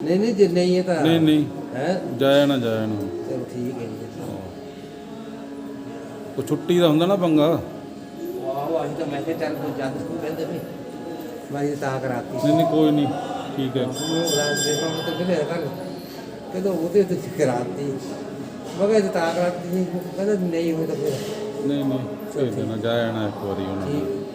नहीं नहीं जे नहीं है तो नहीं नहीं है ਜਾਇਆ ਨਾ चलो ठीक है जी ਉਹ ਛੁੱਟੀ ਦਾ ਹੁੰਦਾ ਨਾ ਪੰਗਾ वाह वाह तो मैं चल को ज्यादा स्कूल कहते भाई भाई ता कराती नहीं नहीं कोई नहीं ठीक है देखो मतलब किले कर कहते वो तो कराती मगर ता कराती नहीं कहते नहीं हो तो फिर नहीं नहीं ਭੇਜ ਦੇਣਾ ਜਾਇਆ ਨਾ ਇੱਕ ਵਾਰੀ ਉਹਨਾਂ ਨੂੰ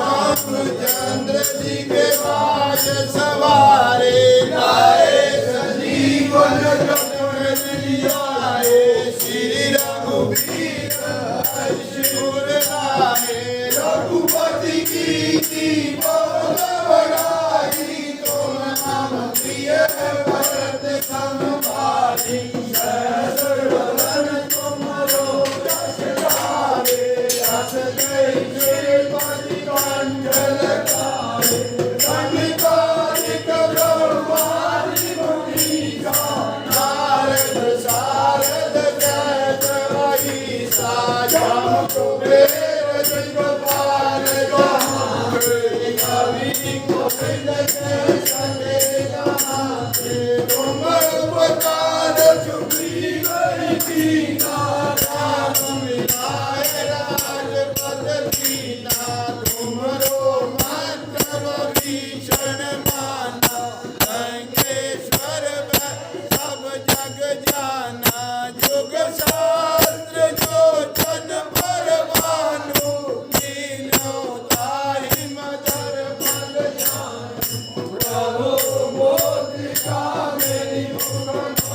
रामचंद्र जी के बाज सवारे लाए संजीवन आए श्री रघुवीर हर्षुर लाए रघुपति की बहुत बड़ाई तुम नाम प्रिय भरत संभाली सहस्रवदन तुमरो यश गावे यश जय पति कंठल गावे संकालिक ब्रह्मादि मुनीसा नारद सारद जयत वहीसा जम कुबेर दिगपाल गहावे कवि गोविंद जय सने गाते तुम उपकार सुग्रीव कीना राम मिलाए राजपद कीना तुमरो मंत्र भीषण माना लंकेश्वर सब जग जाना जुग शास्त्र जो जन पर भानु मीनो ताहि मदर बल जान प्रभु मोदिका मेरी मुख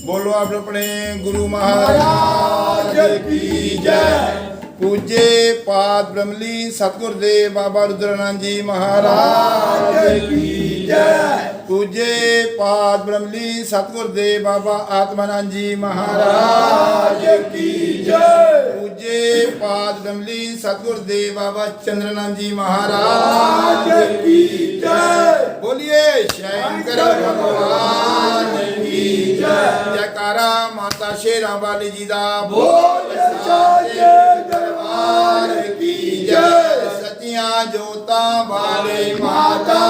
बोलो आप अपने गुरु महाराज की जय। पूज्य पाद ब्रह्मलीन सतगुरुदेव बाबा रुद्रानंद जी महाराज की जय। पूज्य पाद ब्रह्मलीन सतगुरुदेव बाबा आत्मानंद जी महाराज की जय। पूज्य पाद ब्रह्मलीन सतगुरुदेव बाबा चंद्रानंद जी महाराज की जय। बोलिए शंकर भगवान की जय। जयकारा माता शेरा वाली जी दा बोल साचे दरबार की जय। सचियां जोता वाले माता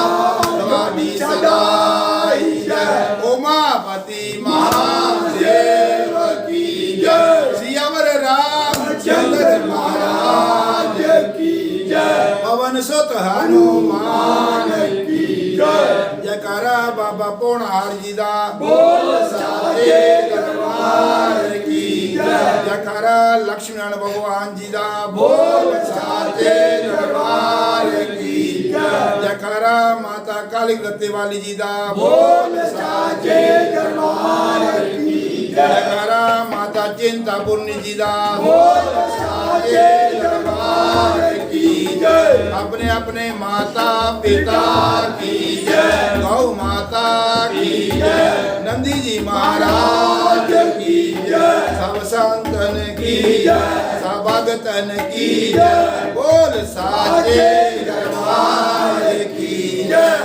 वाली सदाई जय। उमापति महादेव की जय। सियावर रामचंद्र महाराज की जय। पवन सुत हनुमान की जय। जयकारा बाबा पौनार जी दा बोल साचे दरबार की जय। जयकारा लक्ष्मण भगवान जी दा बोल साचे दरबार की जय। जयकारा माता काली गत्ते वाली जी दा बोल साचे दरबार की जय। जयकारा माता चिंतापूर्णी जी दा बोल साचे दरबार की जय। अपने अपने माता पिता की जय। गौ माता की जय। नंदी जी महाराज की जय। सब संतन की जय। सब भगतन की जय। बोल साचे दरबार की जय।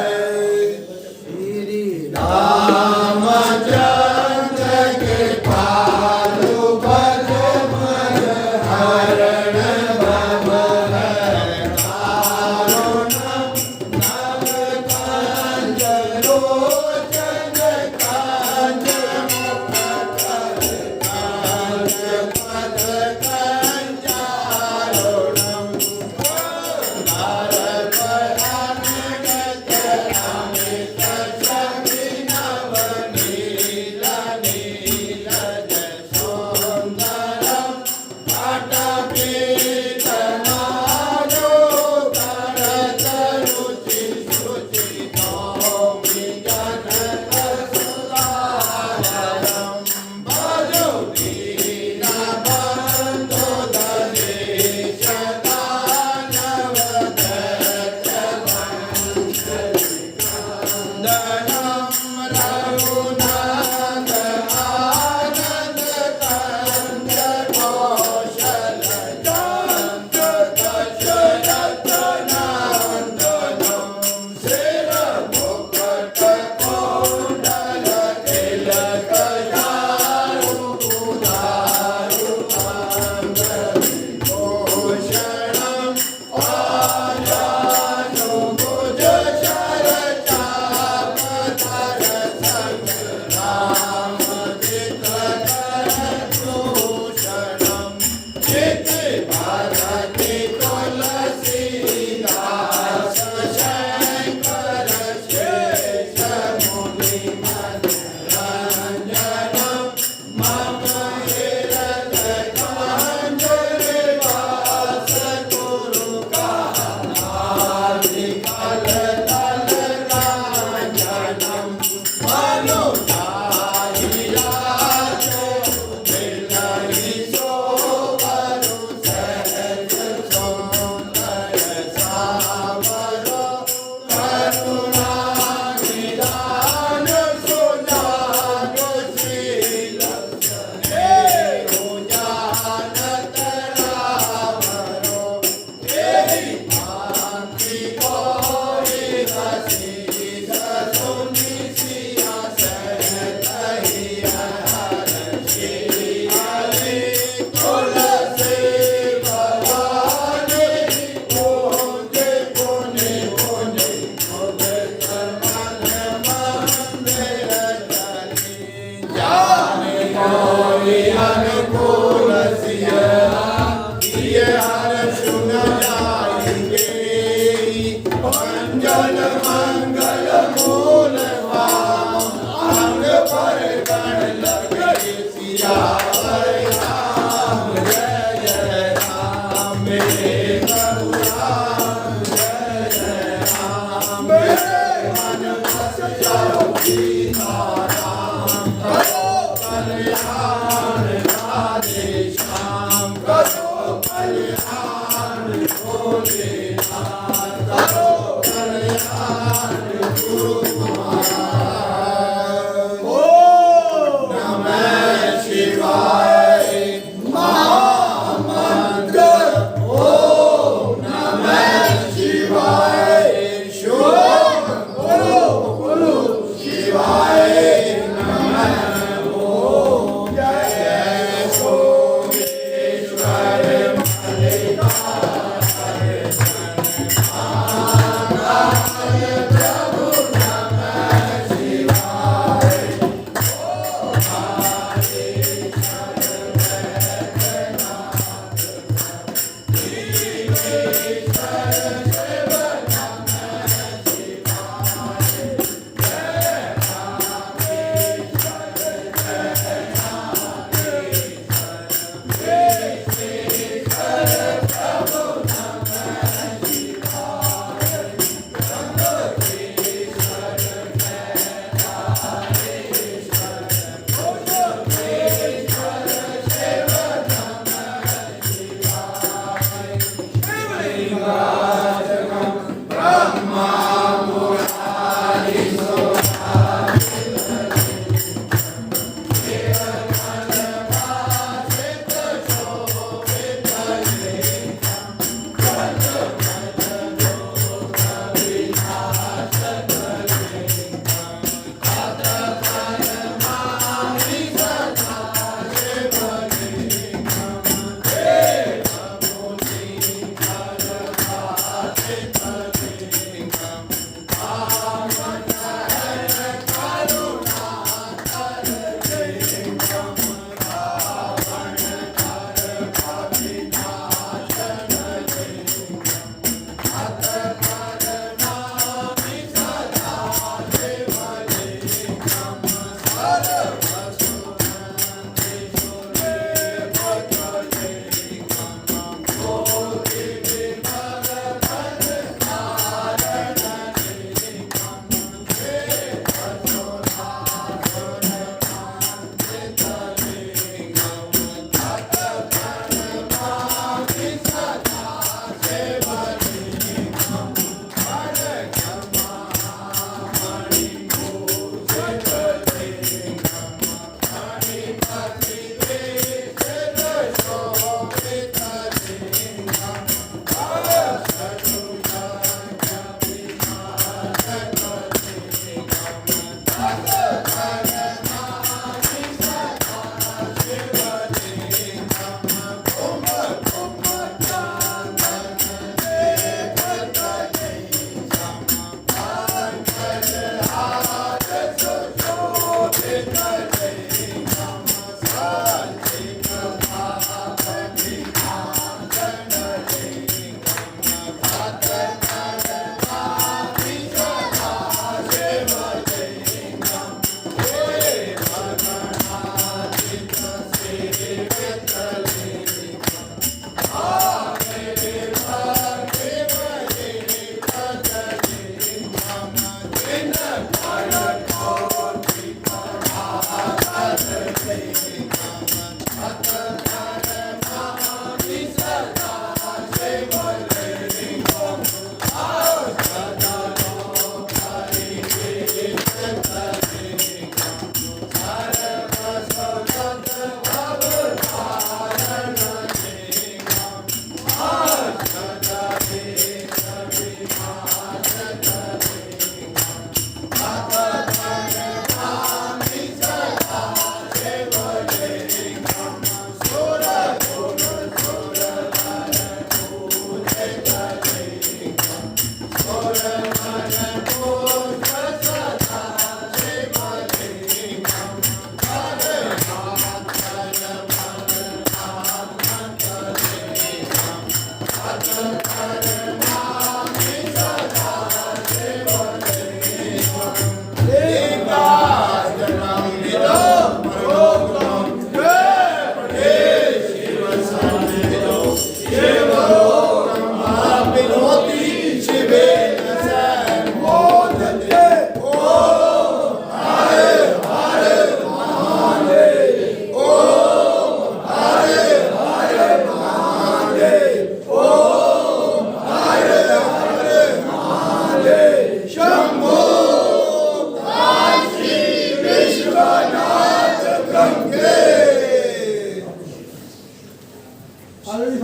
श्री रामचंद्र के पालु भज मन हरण Narada शिवाय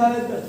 ਵਾਹਿਗੁਰੂ